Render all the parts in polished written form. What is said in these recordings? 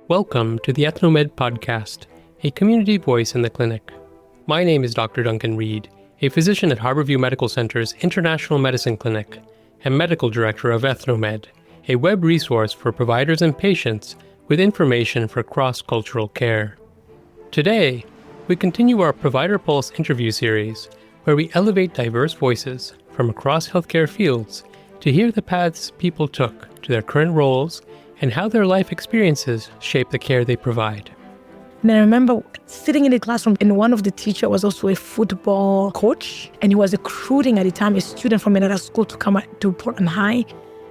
Welcome to the Ethnomed podcast, a community voice in the clinic. My name is Dr. Duncan Reed, a physician at Harborview Medical Center's International Medicine Clinic and medical director of Ethnomed, a web resource for providers and patients with information for cross-cultural care. Today, we continue our Provider Pulse interview series, where we elevate diverse voices from across healthcare fields to hear the paths people took to their current roles and how their life experiences shape the care they provide. And I remember sitting in the classroom, and one of the teachers was also a football coach, and he was recruiting at the time a student from another school to come to Portland High.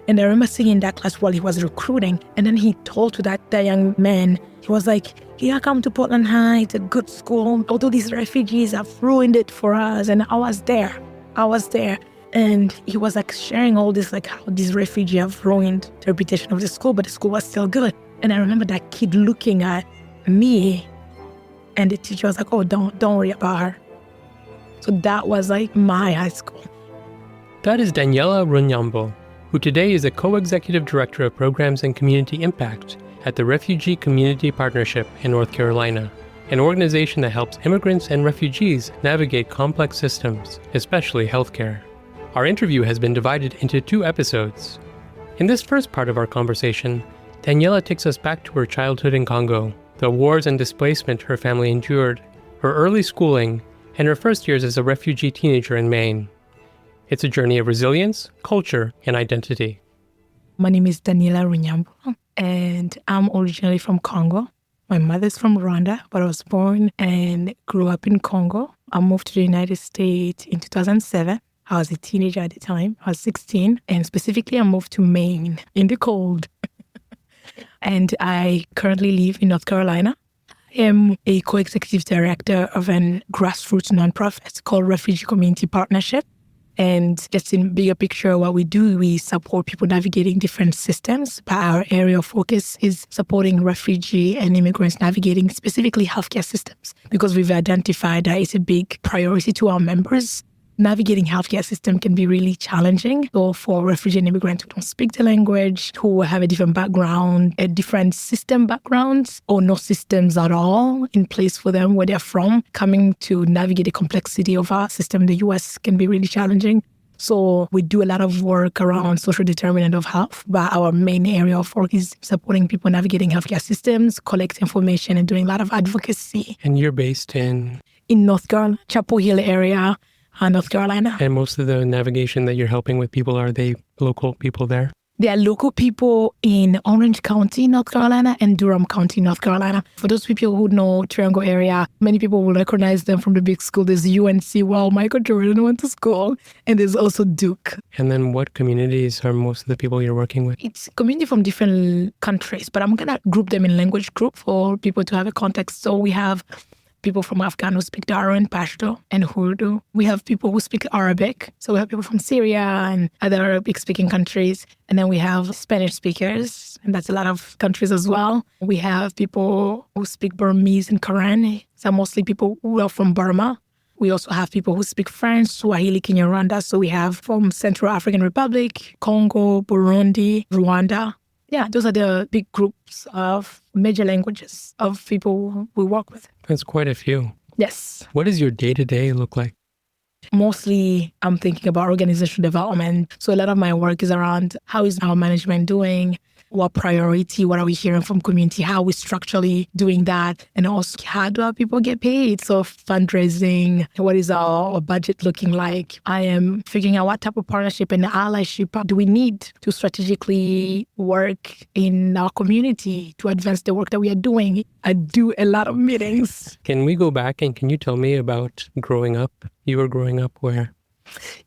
And I remember sitting in that class while he was recruiting, and then he told to that young man, he was like, "Here, come to Portland High, it's a good school. Although these refugees have ruined it for us." And I was there. And he was like sharing all this, like how these refugees have ruined the reputation of the school, but the school was still good. And I remember that kid looking at me, and the teacher was like, "Oh, don't worry about her." So that was like my high school. That is Daniella Runyambo, who today is a co-executive director of programs and community impact at the Refugee Community Partnership in North Carolina, an organization that helps immigrants and refugees navigate complex systems, especially healthcare. Our interview has been divided into 2 episodes. In this first part of our conversation, Daniella takes us back to her childhood in Congo, the wars and displacement her family endured, her early schooling, and her first years as a refugee teenager in Maine. It's a journey of resilience, culture, and identity. My name is Daniella Runyambo, and I'm originally from Congo. My mother's from Rwanda, but I was born and grew up in Congo. I moved to the United States in 2007. I was a teenager at the time. I was 16, and specifically I moved to Maine in the cold. And I currently live in North Carolina. I am a co-executive director of a grassroots nonprofit called Refugee Community Partnership. And just in bigger picture, what we do, we support people navigating different systems. But our area of focus is supporting refugee and immigrants navigating specifically healthcare systems, because we've identified that it's a big priority to our members. Navigating healthcare system can be really challenging. So for refugee and immigrants who don't speak the language, who have a different background, a different system backgrounds, or no systems at all in place for them where they're from, coming to navigate the complexity of our system in the US can be really challenging. So we do a lot of work around social determinant of health, but our main area of work is supporting people navigating healthcare systems, collect information, and doing a lot of advocacy. And you're based in North Carolina, Chapel Hill area, North Carolina. And most of the navigation that you're helping with people, are they local people there? They are local people in Orange County, North Carolina, and Durham County, North Carolina. For those people who know Triangle area, many people will recognize them from the big school. There's UNC, well, Michael Jordan went to school, and there's also Duke. And then what communities are most of the people you're working with? It's community from different countries, but I'm going to group them in language group for people to have a context. So we have people from Afghan who speak Darrow and Pashto and Urdu. We have people who speak Arabic. So we have people from Syria and other Arabic-speaking countries. And then we have Spanish speakers, and that's a lot of countries as well. We have people who speak Burmese and Karen. So mostly people who are from Burma. We also have people who speak French, Swahili, Kinyarwanda. So we have from Central African Republic, Congo, Burundi, Rwanda. Yeah, those are the big groups of major languages of people we work with. That's quite a few. Yes. What does your day-to-day look like? Mostly, I'm thinking about organizational development. So a lot of my work is around how is our management doing? What priority? What are we hearing from community? How are we structurally doing that? And also, how do our people get paid? So fundraising, what is our budget looking like? I am figuring out what type of partnership and allyship do we need to strategically work in our community to advance the work that we are doing. I do a lot of meetings. Can we go back and can you tell me about growing up? You were growing up where?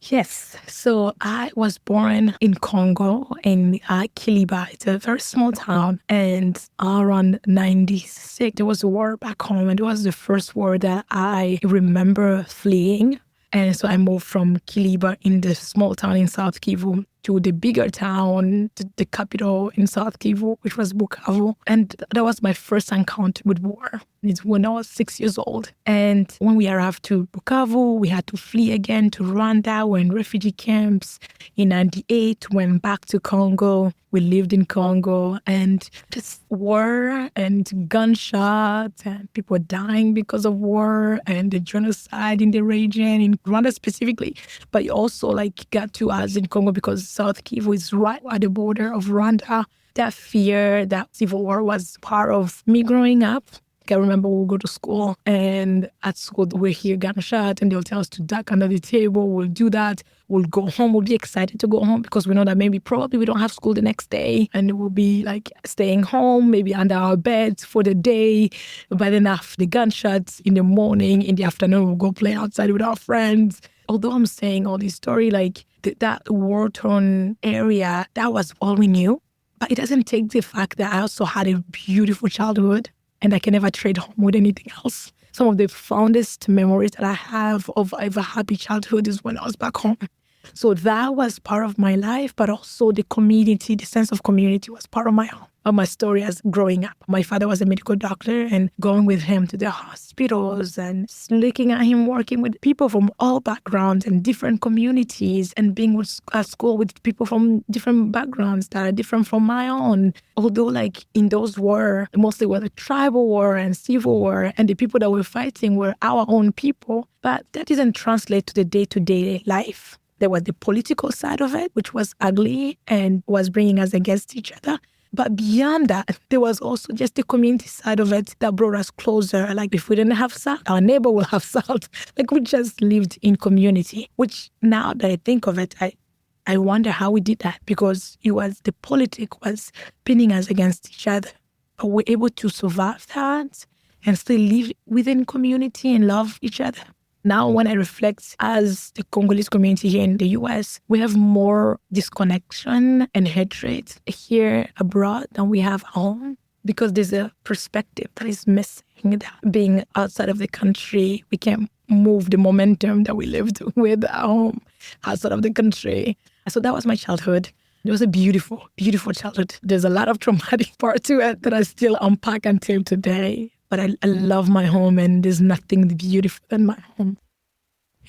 Yes. So I was born in Congo, in Kiliba. It's a very small town. And around 96, there was a war back home. And it was the first war that I remember fleeing. And so I moved from Kiliba in the small town in South Kivu to the bigger town, to the capital in South Kivu, which was Bukavu. And that was my first encounter with war. It's when I was 6 years old. And when we arrived to Bukavu, we had to flee again to Rwanda. We're in refugee camps. In 98, went back to Congo. We lived in Congo. And just war and gunshots and people dying because of war and the genocide in the region, in Rwanda specifically. But it also got to us in Congo because South Kivu is right at the border of Rwanda. That fear, that civil war was part of me growing up. I remember we'll go to school and at school we'll hear gunshot and they'll tell us to duck under the table. We'll do that. We'll go home. We'll be excited to go home because we know that probably we don't have school the next day and we'll be staying home, maybe under our beds for the day. But then after the gunshots in the morning, in the afternoon, we'll go play outside with our friends. Although I'm saying all this story, that war-torn area, that was all we knew. But it doesn't take the fact that I also had a beautiful childhood. And I can never trade home with anything else. Some of the fondest memories that I have of a happy childhood is when I was back home. So that was part of my life, but also the community, the sense of community was part of my story as growing up. My father was a medical doctor and going with him to the hospitals and looking at him working with people from all backgrounds and different communities and being at school with people from different backgrounds that are different from my own. Although in those wars, mostly were the tribal war and civil war and the people that were fighting were our own people, but that didn't translate to the day-to-day life. There was the political side of it, which was ugly and was bringing us against each other. But beyond that, there was also just the community side of it that brought us closer. If we didn't have salt, our neighbor will have salt. We just lived in community, which now that I think of it, I wonder how we did that because the politics was pinning us against each other. But we're able to survive that and still live within community and love each other. Now, when I reflect as the Congolese community here in the U.S., we have more disconnection and hatred here abroad than we have home because there's a perspective that is missing. That being outside of the country, we can't move the momentum that we lived with at home outside of the country. So that was my childhood. It was a beautiful, beautiful childhood. There's a lot of traumatic part to it that I still unpack until today. But I love my home and there's nothing beautiful than my home.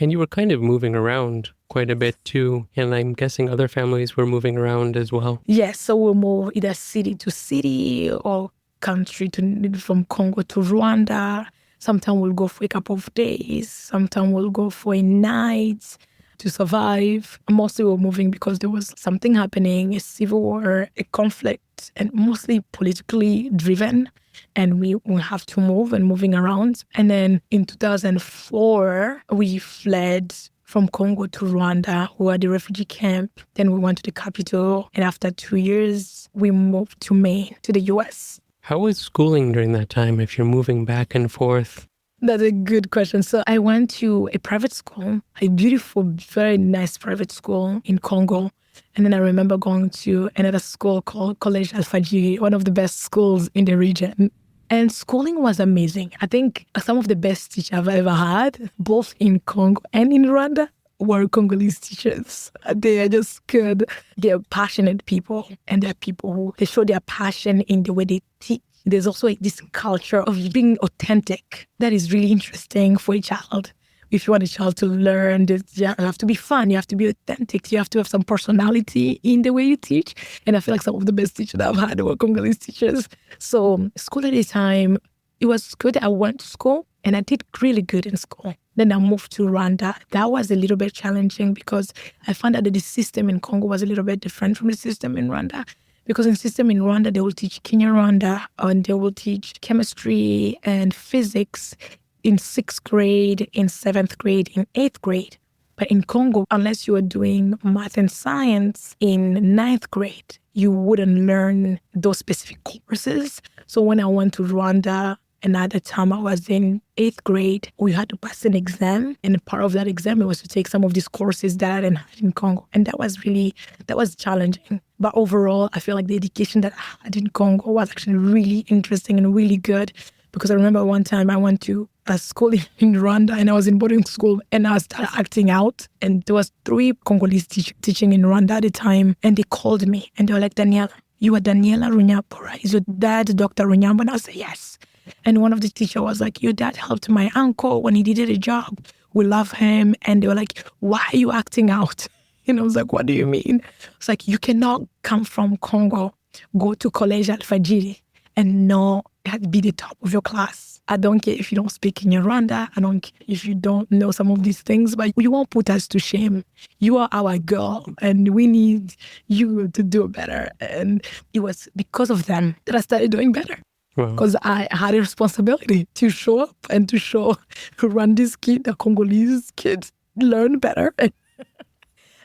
And you were kind of moving around quite a bit too. And I'm guessing other families were moving around as well. Yes, so we'll move either city to city or country from Congo to Rwanda. Sometimes we'll go for a couple of days. Sometimes we'll go for a night to survive. Mostly we're moving because there was something happening, a civil war, a conflict, and mostly politically driven. And we have to move and moving around. And then in 2004, we fled from Congo to Rwanda. We were at the refugee camp. Then we went to the capital. And after 2 years, we moved to Maine, to the U.S. How was schooling during that time if you're moving back and forth? That's a good question. So I went to a private school, a beautiful, very nice private school in Congo. And then I remember going to another school called College Alpha, one of the best schools in the region. And schooling was amazing. I think some of the best teachers I've ever had, both in Congo and in Rwanda, were Congolese teachers. They are just good. They're passionate people. And they're people who they show their passion in the way they teach. There's also this culture of being authentic that is really interesting for a child. If you want a child to learn, you have to be fun, you have to be authentic, you have to have some personality in the way you teach. And I feel like some of the best teachers I've had were Congolese teachers. So school at the time, it was good. I went to school and I did really good in school. Then I moved to Rwanda. That was a little bit challenging because I found out that the system in Congo was a little bit different from the system in Rwanda. Because in the system in Rwanda, they will teach Kinyarwanda and they will teach chemistry and physics in 6th grade, in 7th grade, in 8th grade. But in Congo, unless you are doing math and science in 9th grade, you wouldn't learn those specific courses. So when I went to Rwanda, and at the time I was in 8th grade, we had to pass an exam. And part of that exam was to take some of these courses that I didn't have in Congo. And that was challenging. But overall, I feel like the education that I had in Congo was actually really interesting and really good. Because I remember one time I went to at school in Rwanda, and I was in boarding school, and I started acting out. And there was 3 Congolese teaching in Rwanda at the time, and they called me, and they were like, Daniella, you are Daniella Runyambo, right? Is your dad Dr. Runyambo? And I said, yes. And one of the teachers was like, your dad helped my uncle when he did a job. We love him. And they were like, why are you acting out? And I was like, what do you mean? It's like, you cannot come from Congo, go to College Alfajiri, and not be the top of your class. I don't care if you don't speak in Rwanda. I don't care if you don't know some of these things, but you won't put us to shame. You are our girl, and we need you to do better. And it was because of them that I started doing better. Because I had a responsibility to show up and to show Rwandese kids, the Congolese kids, learn better. And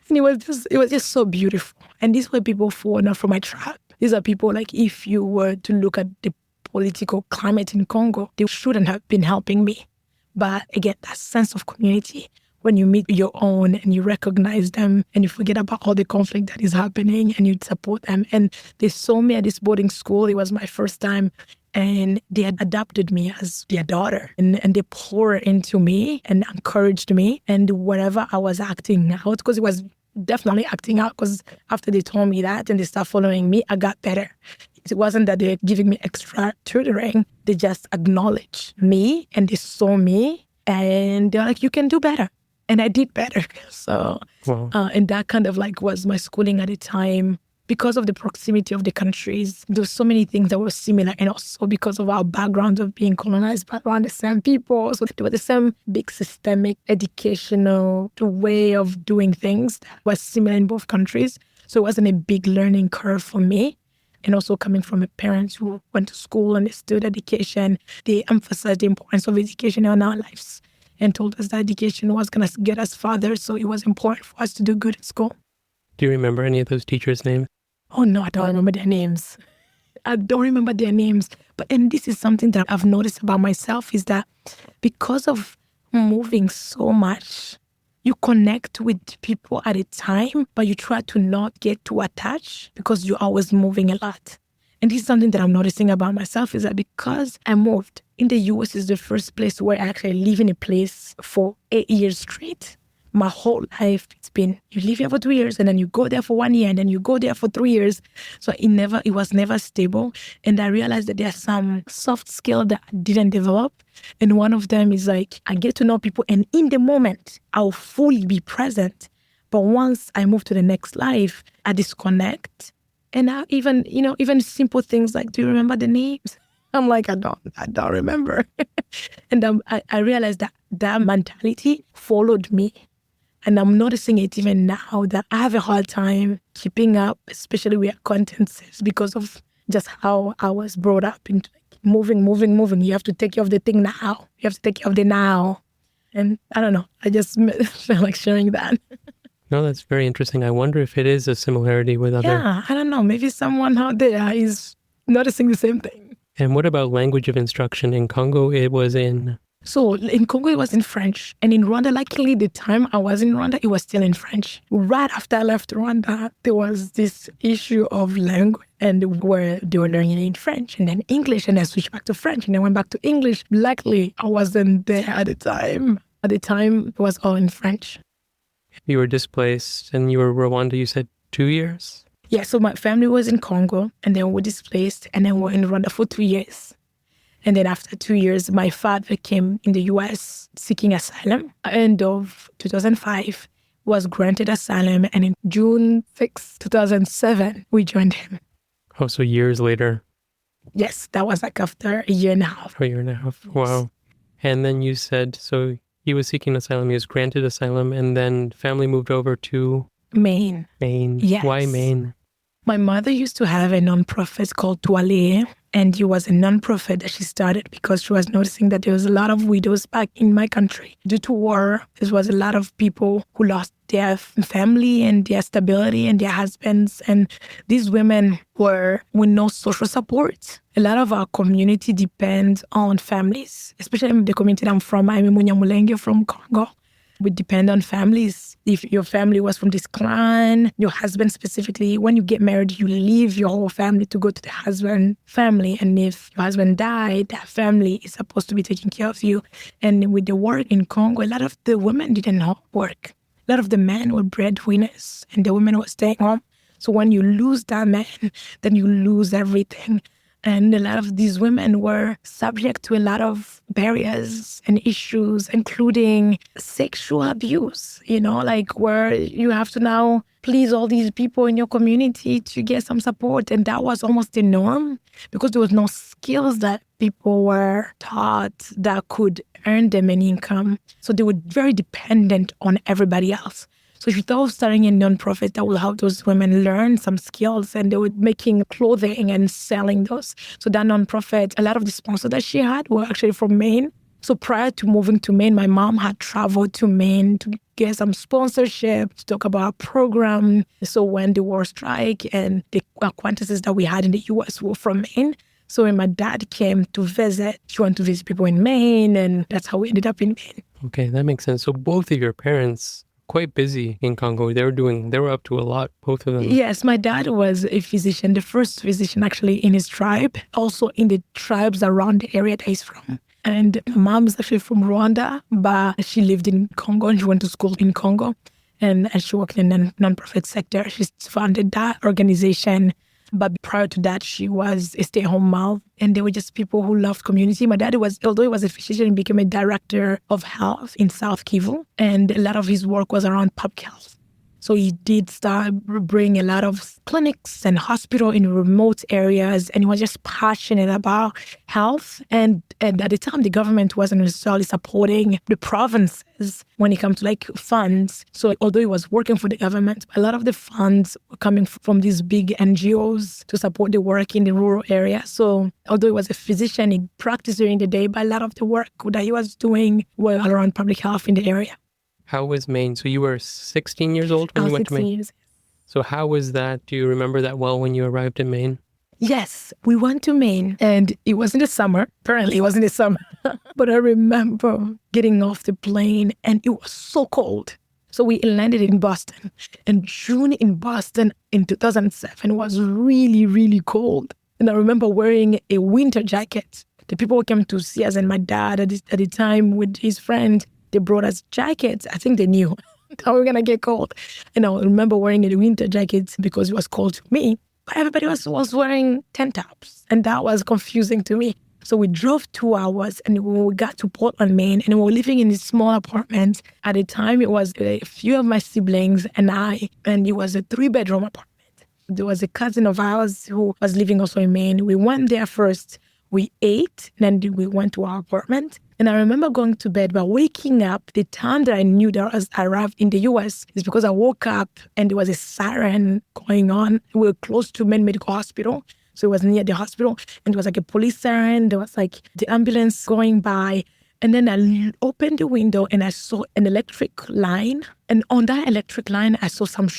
it was just so beautiful. And these were people not from my tribe. These are people, like, if you were to look at the political climate in Congo, they shouldn't have been helping me. But again, that sense of community, when you meet your own and you recognize them and you forget about all the conflict that is happening and you support them. And they saw me at this boarding school. It was my first time. And they had adopted me as their daughter. And they poured into me and encouraged me. And wherever I was acting out, because it was definitely acting out, because after they told me that and they started following me, I got better. It wasn't that they're giving me extra tutoring. They just acknowledged me and they saw me and they're like, you can do better. And I did better. So, and that kind of like was my schooling at the time. Because of the proximity of the countries, there were so many things that were similar, and also because of our background of being colonized by around the same people. So there was the same big systemic educational way of doing things that was similar in both countries. So it wasn't a big learning curve for me. And also coming from a parents who went to school and they studied education, they emphasized the importance of education in our lives and told us that education was going to get us farther. So it was important for us to do good in school. Do you remember any of those teachers' names? Oh, no, I don't remember their names. And this is something that I've noticed about myself is that because of moving so much, you connect with people at a time, but you try to not get too attached because you're always moving a lot. And this is something that I'm noticing about myself is that because I moved, in the US is the first place where I actually live in a place for 8 years straight. My whole life, it's been, you live here for 2 years and then you go there for 1 year and then you go there for 3 years. So it was never stable. And I realized that there's some soft skill that I didn't develop. And one of them is like, I get to know people and in the moment, I'll fully be present. But once I move to the next life, I disconnect. And I even simple things like, do you remember the names? I'm like, I don't remember. And I realized that mentality followed me. And I'm noticing it even now that I have a hard time keeping up, especially with acquaintances, because of just how I was brought up into moving. You have to take care of the thing now. You have to take care of the now. And I don't know. I just felt like sharing that. No, that's very interesting. I wonder if it is a similarity with other... Yeah, I don't know. Maybe someone out there is noticing the same thing. And what about language of instruction? In Congo, it was in... So in Congo, it was in French. And in Rwanda, luckily, the time I was in Rwanda, it was still in French. Right after I left Rwanda, there was this issue of language and where they were learning in French and then English. And I switched back to French and I went back to English. Luckily, I wasn't there at the time. At the time, it was all in French. You were displaced and you were Rwanda, you said 2 years? Yeah, so my family was in Congo and then we were displaced and then we were in Rwanda for 2 years. And then after 2 years, my father came in the US seeking asylum. End of 2005, was granted asylum. And in June 6, 2007, we joined him. Oh, so years later. Yes, that was like after a year and a half. A year and a half. Yes. Wow. And then you said, so he was seeking asylum, he was granted asylum, and then family moved over to... Maine. Maine. Yes. Why Maine? My mother used to have a nonprofit called Toile, and it was a nonprofit that she started because she was noticing that there was a lot of widows back in my country. Due to war, there was a lot of people who lost their family and their stability and their husbands, and these women were with no social support. A lot of our community depends on families, especially the community I'm from. I'm Munyamulenge from Congo. would depend on families. If your family was from this clan, your husband specifically, when you get married, you leave your whole family to go to the husband family. And if your husband died, that family is supposed to be taking care of you. And with the war in Congo, a lot of the women didn't work. A lot of the men were breadwinners and the women were staying home. So when you lose that man, then you lose everything. And a lot of these women were subject to a lot of barriers and issues, including sexual abuse, like where you have to now please all these people in your community to get some support. And that was almost the norm because there was no skills that people were taught that could earn them an income. So they were very dependent on everybody else. So she thought of starting a nonprofit that will help those women learn some skills, and they were making clothing and selling those. So that nonprofit, a lot of the sponsors that she had were actually from Maine. So prior to moving to Maine, my mom had traveled to Maine to get some sponsorship, to talk about a program. So when the war struck and the acquaintances that we had in the US were from Maine. So when my dad came to visit, she wanted to visit people in Maine, and that's how we ended up in Maine. Okay, that makes sense. So both of your parents quite busy in Congo. They were up to a lot, both of them. Yes, my dad was a physician, the first physician actually in his tribe, also in the tribes around the area that he's from. And my mom is actually from Rwanda, but she lived in Congo and she went to school in Congo. And she worked in the nonprofit sector. She founded that organization. But prior to that, she was a stay-at-home mom. And they were just people who loved community. My dad although he was a physician, he became a director of health in South Kivu. And a lot of his work was around public health. So he did start bring a lot of clinics and hospital in remote areas, and he was just passionate about health. And at the time, the government wasn't necessarily supporting the provinces when it comes to like funds. So although he was working for the government, a lot of the funds were coming from these big NGOs to support the work in the rural area. So although he was a physician, he practiced during the day, but a lot of the work that he was doing were around public health in the area. How was Maine? So you were 16 years old when you went to Maine? Years. So how was that? Do you remember that well when you arrived in Maine? Yes, we went to Maine and it was in the summer. Apparently it was in the summer. But I remember getting off the plane and it was so cold. So we landed in Boston. And June in Boston in 2007 was really, really cold. And I remember wearing a winter jacket. The people who came to see us and my dad at the time with his friend, they brought us jackets. I think they knew that we were going to get cold. And I remember wearing a winter jacket because it was cold to me. But everybody was wearing tent tops. And that was confusing to me. So we drove 2 hours and we got to Portland, Maine, and we were living in this small apartment. At the time, it was a few of my siblings and I, and it was a 3-bedroom apartment. There was a cousin of ours who was living also in Maine. We went there first. We ate, and then we went to our apartment. And I remember going to bed, but waking up, the time that I knew that I arrived in the US is because I woke up and there was a siren going on. We were close to Maine Medical Hospital. So it was near the hospital. And it was like a police siren. There was like the ambulance going by. And then I opened the window and I saw an electric line. And on that electric line, I saw some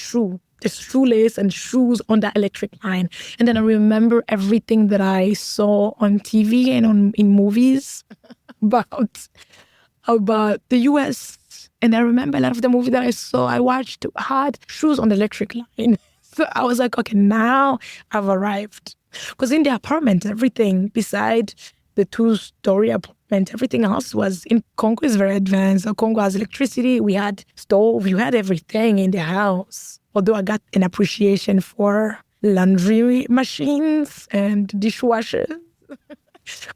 the shoelace and shoes on that electric line. And then I remember everything that I saw on TV and in movies about the US. And I remember a lot of the movies that I watched had shoes on the electric line. So I was like, okay, now I've arrived. Because in the apartment, everything beside the 2-story apartment, everything else was in Congo is very advanced. So Congo has electricity. We had stove. We had everything in the house. Although I got an appreciation for laundry machines and dishwashers.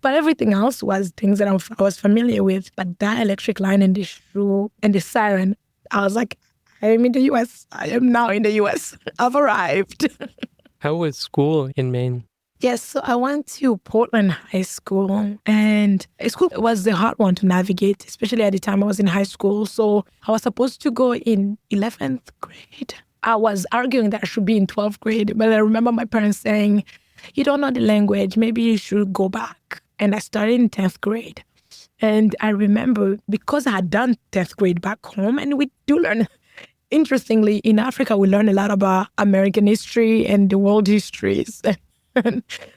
But everything else was things that I was familiar with. But that electric line and the shoe and the siren, I was like, I am in the US. I am now in the US. I've arrived. How was school in Maine? Yes, so I went to Portland High School, and school was the hard one to navigate, especially at the time I was in high school. So I was supposed to go in 11th grade. I was arguing that I should be in 12th grade, but I remember my parents saying, you don't know the language, maybe you should go back. And I started in 10th grade. And I remember because I had done 10th grade back home, and we do learn. Interestingly, in Africa, we learn a lot about American history and the world histories.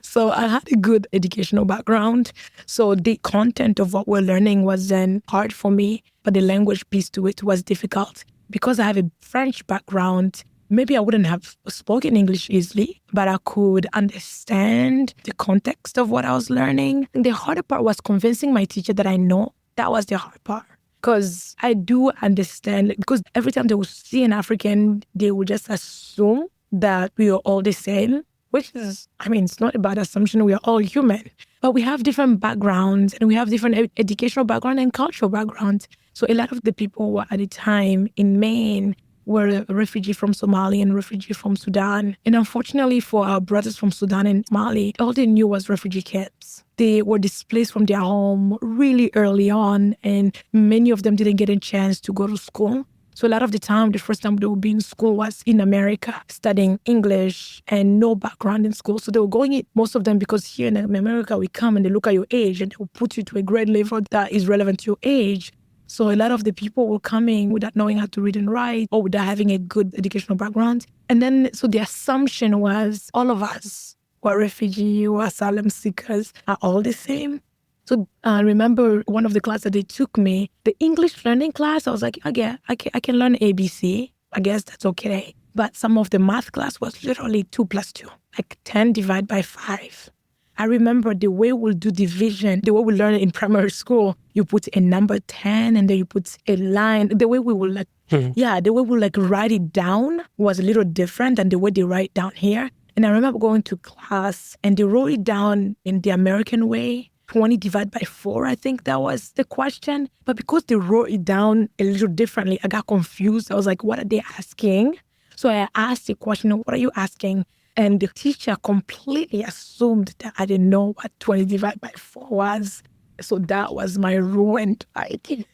So I had a good educational background. So the content of what we're learning was then hard for me. but the language piece to it was difficult. Because I have a French background, maybe I wouldn't have spoken English easily, but I could understand the context of what I was learning. And the harder part was convincing my teacher that I know. That was the hard part. Because I do understand, because every time they would see an African, they would just assume that we are all the same, which is, it's not a bad assumption. We are all human. But we have different backgrounds and we have different educational background and cultural backgrounds. So a lot of the people were at the time in Maine were a refugee from Somalia and refugee from Sudan. And unfortunately for our brothers from Sudan and Mali, all they knew was refugee camps. They were displaced from their home really early on, and many of them didn't get a chance to go to school. So a lot of the time, the first time they would be in school was in America, studying English and no background in school. So they were going in, most of them, because here in America, we come and they look at your age and they will put you to a grade level that is relevant to your age. So a lot of the people were coming without knowing how to read and write or without having a good educational background. And then, so the assumption was all of us who are refugees or asylum seekers are all the same. So I remember one of the classes that they took me, the English learning class, I was like, okay, I can learn ABC. I guess that's okay. But some of the math class was literally 2 plus 2, like 10 divided by 5. I remember the way we'll do division, the way we learn it in primary school, you put a number 10 and then you put a line. The way we will the way we write it down was a little different than the way they write down here. And I remember going to class and they wrote it down in the American way. 20 divided by 4, I think that was the question. But because they wrote it down a little differently, I got confused. I was like, what are they asking? So I asked the question, what are you asking? And the teacher completely assumed that I didn't know what 20 divided by 4 was. So that was my ruined idea.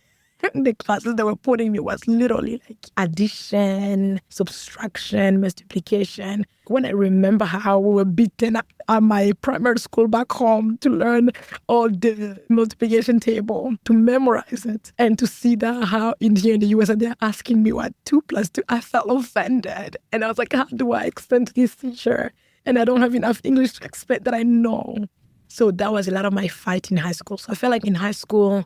The classes they were putting me was literally like addition, subtraction, multiplication. When I remember how we were beaten up at my primary school back home to learn all the multiplication table, to memorize it, and to see that how in here in the US they're asking me what 2 plus 2, I felt offended. And I was like, how do I explain to this teacher? And I don't have enough English to explain that I know. So that was a lot of my fight in high school. So I felt like in high school,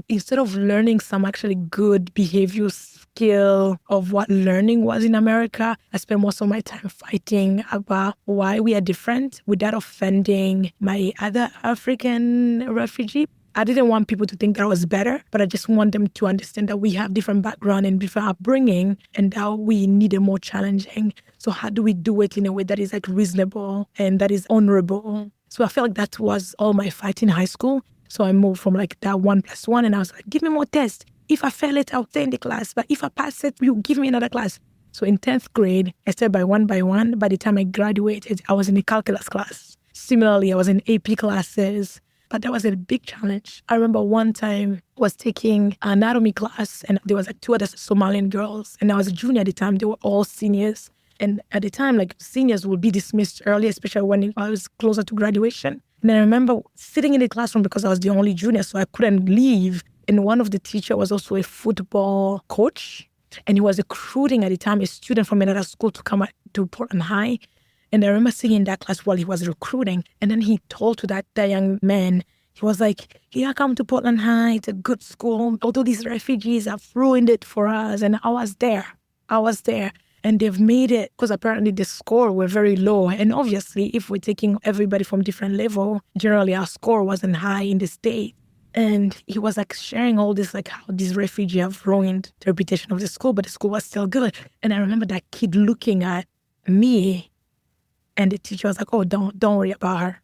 instead of learning some actually good behavior skill of what learning was in America, I spent most of my time fighting about why we are different without offending my other African refugee. I didn't want people to think that I was better, but I just want them to understand that we have different background and different upbringing and that we need it more challenging. So how do we do it in a way that is like reasonable and that is honorable? So I felt like that was all my fight in high school. So I moved from like that 1 plus 1 and I was like, give me more tests. If I fail it, I'll stay in the class. But if I pass it, you give me another class. So in 10th grade, I started by one. By the time I graduated, I was in a calculus class. Similarly, I was in AP classes. But that was a big challenge. I remember one time I was taking an anatomy class and there was like 2 other Somalian girls. And I was a junior at the time. They were all seniors. And at the time, like seniors would be dismissed early, especially when I was closer to graduation. And I remember sitting in the classroom because I was the only junior, so I couldn't leave. And one of the teachers was also a football coach. And he was recruiting at the time a student from another school to come to Portland High. And I remember sitting in that class while he was recruiting. And then he told to that young man, he was like, yeah, come to Portland High. It's a good school. Although these refugees have ruined it for us. And I was there. And they've made it because apparently the score were very low. And obviously, if we're taking everybody from different level, generally our score wasn't high in the state. And he was like sharing all this, like how these refugees have ruined the reputation of the school, but the school was still good. And I remember that kid looking at me and the teacher was like, oh, don't worry about her.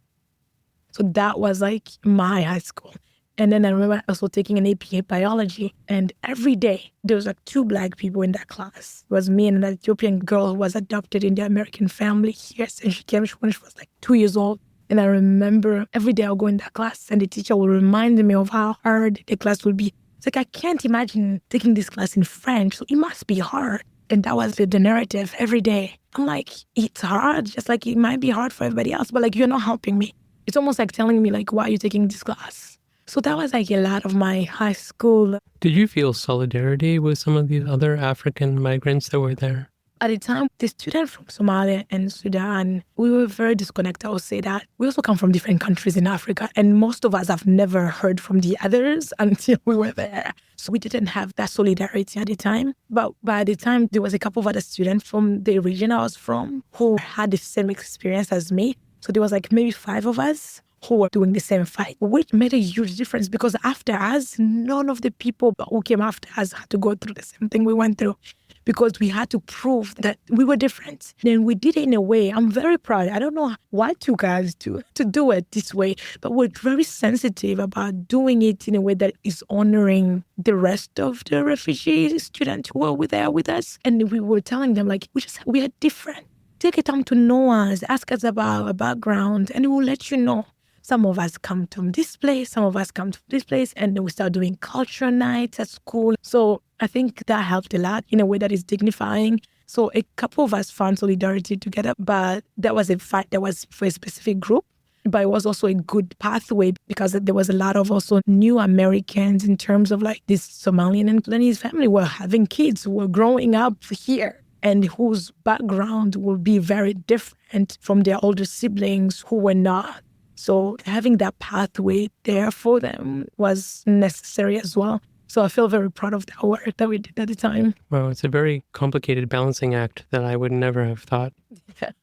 So that was like my high school. And then I remember also taking an AP biology. And every day, there was like 2 Black people in that class. It was me and an Ethiopian girl who was adopted in the American family here. And she came when she was like 2 years old. And I remember every day I would go in that class and the teacher would remind me of how hard the class would be. It's like, I can't imagine taking this class in French, so it must be hard. And that was the narrative every day. I'm like, it's hard, just like it might be hard for everybody else, but like, you're not helping me. It's almost like telling me like, why are you taking this class? So that was like a lot of my high school. Did you feel solidarity with some of these other African migrants that were there? at the time, the students from Somalia and Sudan, we were very disconnected. I would say that. We also come from different countries in Africa, and most of us have never heard from the others until we were there. So we didn't have that solidarity at the time. But by the time, there was a couple of other students from the region I was from who had the same experience as me. So there was like maybe 5 of us who were doing the same fight, which made a huge difference because after us, none of the people who came after us had to go through the same thing we went through, because we had to prove that we were different. Then we did it in a way, I'm very proud. I don't know why it took us to do it this way, but we're very sensitive about doing it in a way that is honoring the rest of the refugee students who were there with us. And we were telling them, like, we are different. Take a time to know us, ask us about our background, and we'll let you know. Some of us come from this place, some of us come from this place, and then we start doing culture nights at school. So I think that helped a lot in a way that is dignifying. So a couple of us found solidarity together, but that was a fight that was for a specific group. But it was also a good pathway because there was a lot of also new Americans in terms of like this Somalian and Lebanese family were having kids who were growing up here and whose background will be very different from their older siblings who were not. So having that pathway there for them was necessary as well. So I feel very proud of that work that we did at the time. Well, it's a very complicated balancing act that I would never have thought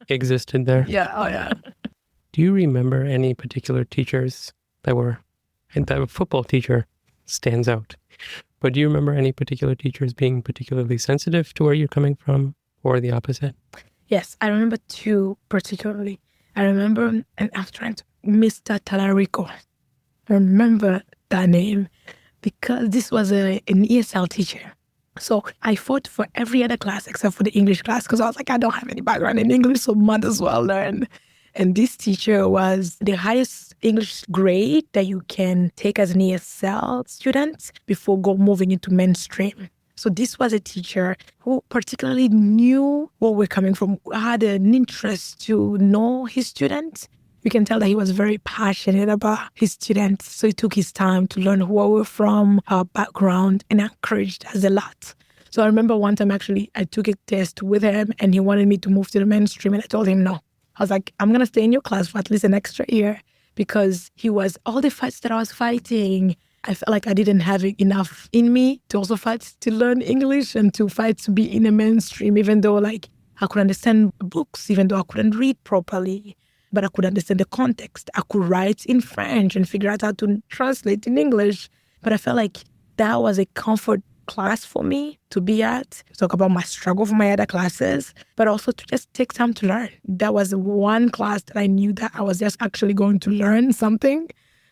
existed there. Yeah, oh yeah. Do you remember any particular teachers and that football teacher stands out, but do you remember any particular teachers being particularly sensitive to where you're coming from or the opposite? Yes, I remember 2 particularly. I remember, and I'm trying to, Mr. Talarico. I remember that name because this was an ESL teacher. So I fought for every other class except for the English class because I was like, I don't have any background in English, so might as well learn. And this teacher was the highest English grade that you can take as an ESL student before moving into mainstream. So this was a teacher who particularly knew where we're coming from, had an interest to know his students. You can tell that he was very passionate about his students. So he took his time to learn where we're from, our background, and encouraged us a lot. So I remember one time actually I took a test with him and he wanted me to move to the mainstream and I told him no. I was like, I'm going to stay in your class for at least an extra year because he was all the fights that I was fighting. I felt like I didn't have enough in me to also fight to learn English and to fight to be in a mainstream, even though like I could understand books, even though I couldn't read properly, but I could understand the context. I could write in French and figure out how to translate in English. But I felt like that was a comfort class for me to be at, to talk about my struggle for my other classes, but also to just take time to learn. That was one class that I knew that I was just actually going to learn something.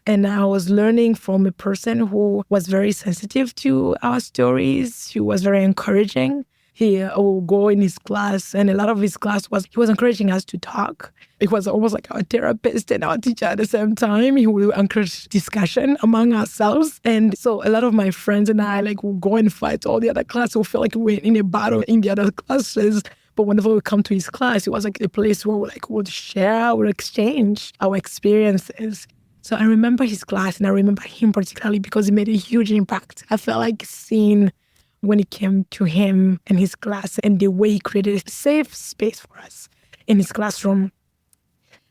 And I was learning from a person who was very sensitive to our stories. He was very encouraging. He would go in his class, and a lot of his class was, he was encouraging us to talk. It was almost like our therapist and our teacher at the same time. He would encourage discussion among ourselves. And so a lot of my friends and I would go and fight all the other classes. We felt like we were in a battle in the other classes. But whenever we come to his class, it was like a place where we would share, we would exchange our experiences. So I remember his class, and I remember him particularly because he made a huge impact. I felt like seeing when it came to him and his class and the way he created a safe space for us in his classroom.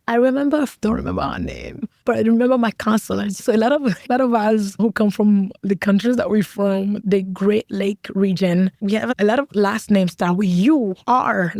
I don't remember her name, but I remember my counselors. So a lot of us who come from the countries that we're from, the Great Lake region, we have a lot of last names start with U, R,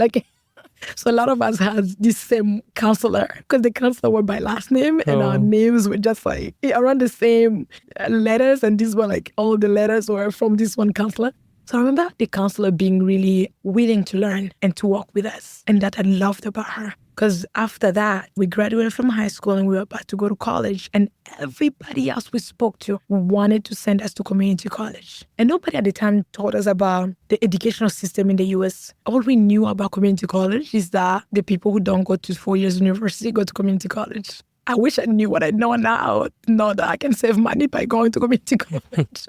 so a lot of us has this same counselor because the counselor were by last name and our names were just around the same letters, and these were all the letters were from this one counselor. So I remember the counselor being really willing to learn and to work with us, and that I loved about her. Because after that, we graduated from high school and we were about to go to college, and everybody else we spoke to wanted to send us to community college. And nobody at the time taught us about the educational system in the U.S. All we knew about community college is that the people who don't go to 4 years university go to community college. I wish I knew what I know now, know that I can save money by going to community college.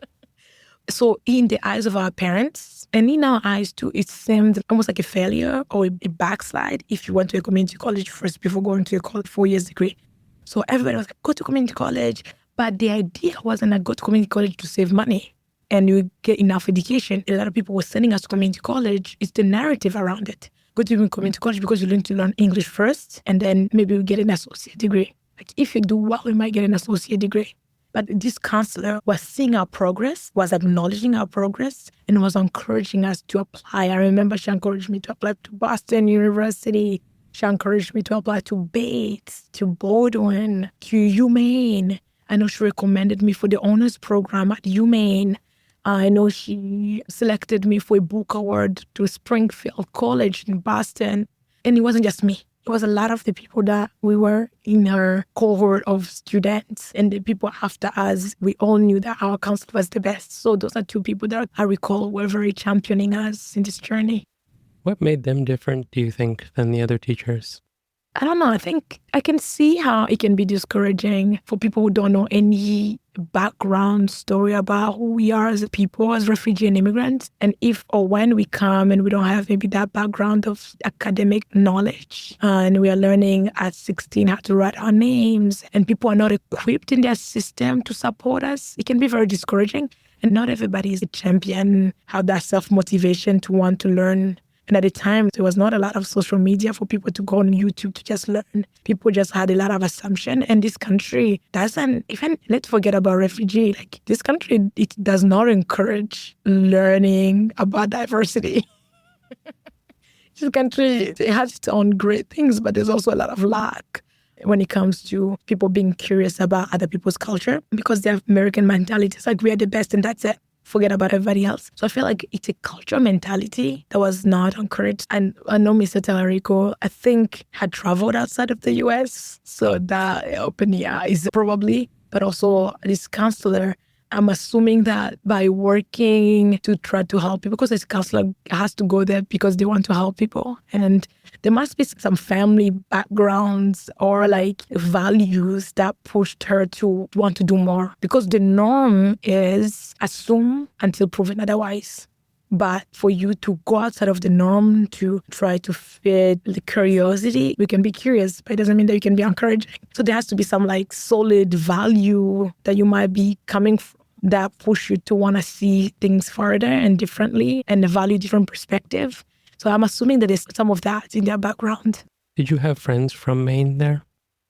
So in the eyes of our parents, and in our eyes too, it seemed almost like a failure or a backslide if you went to a community college first before going to a 4 years degree. So everybody was like, go to community college. But the idea wasn't that go to community college to save money. and you get enough education. A lot of people were sending us to community college. It's the narrative around it. Go to community college because you learn to learn English first, and then maybe you get an associate degree. Like if you do well, you might get an associate degree. But this counselor was seeing our progress, was acknowledging our progress, and was encouraging us to apply. I remember she encouraged me to apply to Boston University. She encouraged me to apply to Bates, to Baldwin, to UMaine. I know she recommended me for the honors program at UMaine. I know she selected me for a book award to Springfield College in Boston. And it wasn't just me. It was a lot of the people that we were in her cohort of students, and the people after us. We all knew that our counselor was the best. So those are two people that I recall were very championing us in this journey. What made them different, do you think, than the other teachers? I don't know. I think I can see how it can be discouraging for people who don't know any background story about who we are as a people, as refugee and immigrants. And if or when we come and we don't have maybe that background of academic knowledge, and we are learning at 16 how to write our names, and people are not equipped in their system to support us, it can be very discouraging. And not everybody is a champion, have that self-motivation to want to learn. And at the time, there was not a lot of social media for people to go on YouTube to just learn. People just had a lot of assumption. And this country doesn't, even, let's forget about refugee. Like this country, it does not encourage learning about diversity. This country, it has its own great things, but there's also a lot of lack when it comes to people being curious about other people's culture, because they have American mentality. It's like we are the best and that's it. Forget about everybody else. So I feel like it's a cultural mentality that was not encouraged. And I know Mr. Talarico, I think, had traveled outside of the US. So that opened the eyes probably. But also this counselor, I'm assuming that by working to try to help people, because this counselor has to go there because they want to help people. And there must be some family backgrounds or like values that pushed her to want to do more. Because the norm is assume until proven otherwise. But for you to go outside of the norm to try to fit the curiosity, we can be curious, but it doesn't mean that you can be encouraging. So there has to be some like solid value that you might be coming from that push you to want to see things further and differently and value different perspective. So I'm assuming that there's some of that in their background. Did you have friends from Maine there?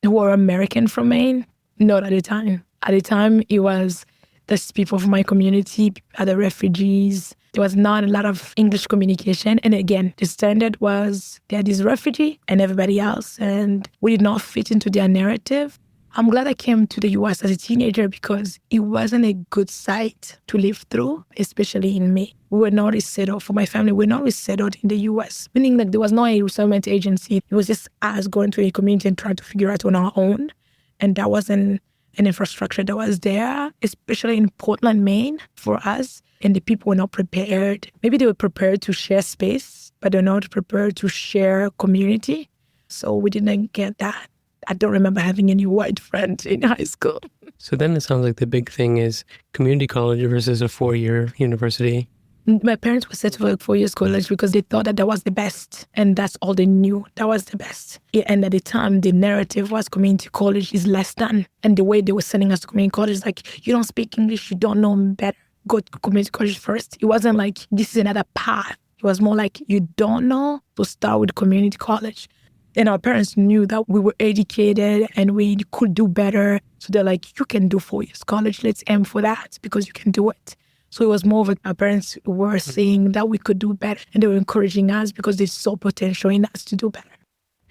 Who were American from Maine? Not at the time. At the time, it was just people from my community, other refugees. There was not a lot of English communication. And again, the standard was there is refugee and everybody else. And we did not fit into their narrative. I'm glad I came to the US as a teenager because it wasn't a good site to live through, especially in Maine. We were not resettled for my family. We were not resettled in the US, meaning like there was no a resettlement agency. It was just us going to a community and trying to figure out on our own. And that wasn't an infrastructure that was there, especially in Portland, Maine, for us. And the people were not prepared. Maybe they were prepared to share space, but they're not prepared to share community. So we didn't get that. I don't remember having any white friends in high school. So then it sounds like the big thing is community college versus a 4-year university. My parents were set for a 4-year college because they thought that was the best. And that's all they knew. That was the best. And at the time, the narrative was community college is less than. And the way they were sending us to community college is like, you don't speak English, you don't know better. Go to community college first. It wasn't like, this is another path. It was more like, you don't know, so start with community college. And our parents knew that we were educated and we could do better. So they're like, you can do 4 years college. Let's aim for that because you can do it. So it was more of our parents were saying that we could do better. And they were encouraging us because they saw potential in us to do better.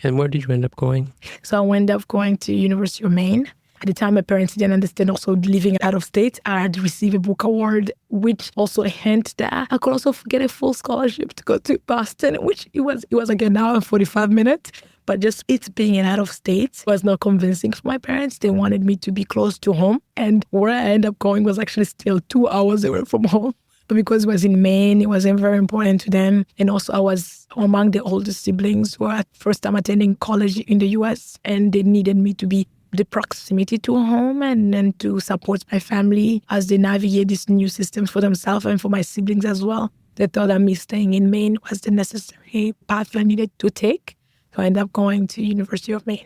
And where did you end up going? So I ended up going to University of Maine. At the time, my parents didn't understand also living out of state. I had received a book award, which also a hint that I could also get a full scholarship to go to Boston, which it was like an hour and 45 minutes. But just it being out of state was not convincing for my parents. They wanted me to be close to home. And where I ended up going was actually still 2 hours away from home. But because it was in Maine, it wasn't very important to them. And also I was among the oldest siblings who were first time attending college in the US. And they needed me to be the proximity to home and to support my family as they navigate this new system for themselves and for my siblings as well. They thought that me staying in Maine was the necessary path I needed to take. So I ended up going to University of Maine.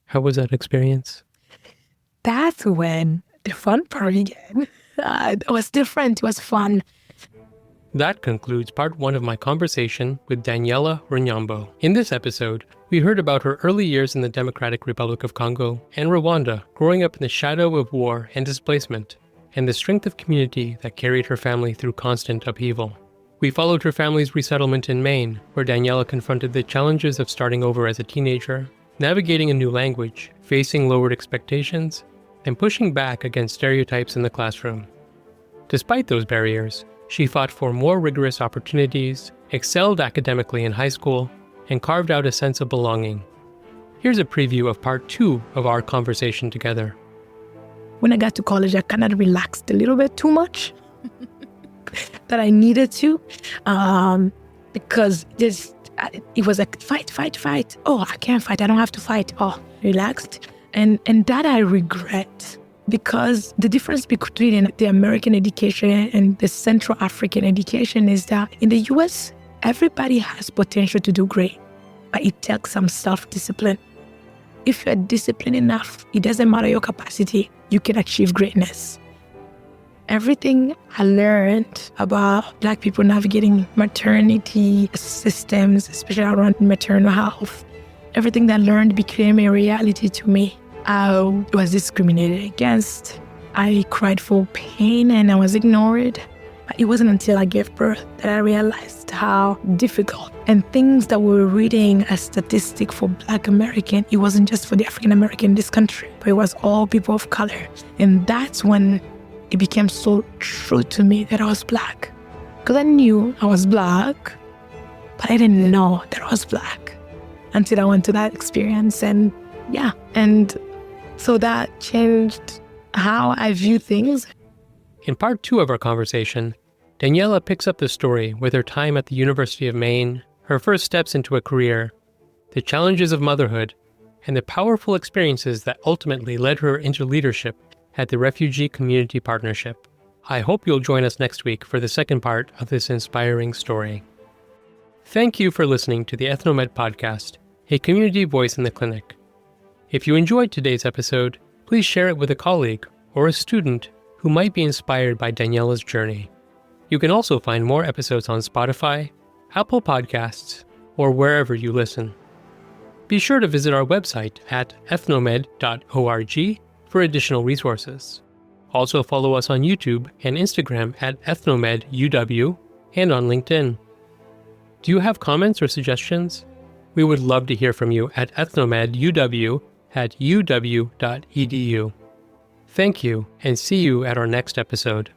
How was that experience? That's when the fun part began. It was different. It was fun. That concludes part 1 of my conversation with Daniella Runyambo. In this episode, we heard about her early years in the Democratic Republic of Congo and Rwanda, growing up in the shadow of war and displacement, and the strength of community that carried her family through constant upheaval. We followed her family's resettlement in Maine, where Daniella confronted the challenges of starting over as a teenager, navigating a new language, facing lowered expectations, and pushing back against stereotypes in the classroom. Despite those barriers, she fought for more rigorous opportunities, excelled academically in high school, and carved out a sense of belonging. Here's a preview of part 2 of our conversation together. When I got to college, I kind of relaxed a little bit too much that I needed to, because it was like, fight. Oh, I can't fight. I don't have to fight. Oh, relaxed. And that I regret. Because the difference between the American education and the Central African education is that in the US, everybody has potential to do great, but it takes some self-discipline. If you're disciplined enough, it doesn't matter your capacity, you can achieve greatness. Everything I learned about Black people navigating maternity systems, especially around maternal health, everything that I learned became a reality to me. I was discriminated against. I cried for pain and I was ignored. But it wasn't until I gave birth that I realized how difficult, and things that we were reading as statistic for Black American, it wasn't just for the African American in this country, but it was all people of color. And that's when it became so true to me that I was Black. Because I knew I was Black, but I didn't know that I was Black until I went to that experience. And so that changed how I view things. In part 2 of our conversation, Daniella picks up the story with her time at the University of Maine, her first steps into a career, the challenges of motherhood, and the powerful experiences that ultimately led her into leadership at the Refugee Community Partnership. I hope you'll join us next week for the second part of this inspiring story. Thank you for listening to the EthnoMed podcast, a community voice in the clinic. If you enjoyed today's episode, please share it with a colleague or a student who might be inspired by Daniella's journey. You can also find more episodes on Spotify, Apple Podcasts, or wherever you listen. Be sure to visit our website at ethnomed.org for additional resources. Also follow us on YouTube and Instagram at ethnomeduw and on LinkedIn. Do you have comments or suggestions? We would love to hear from you at ethnomeduw@uw.edu. Thank you, and see you at our next episode.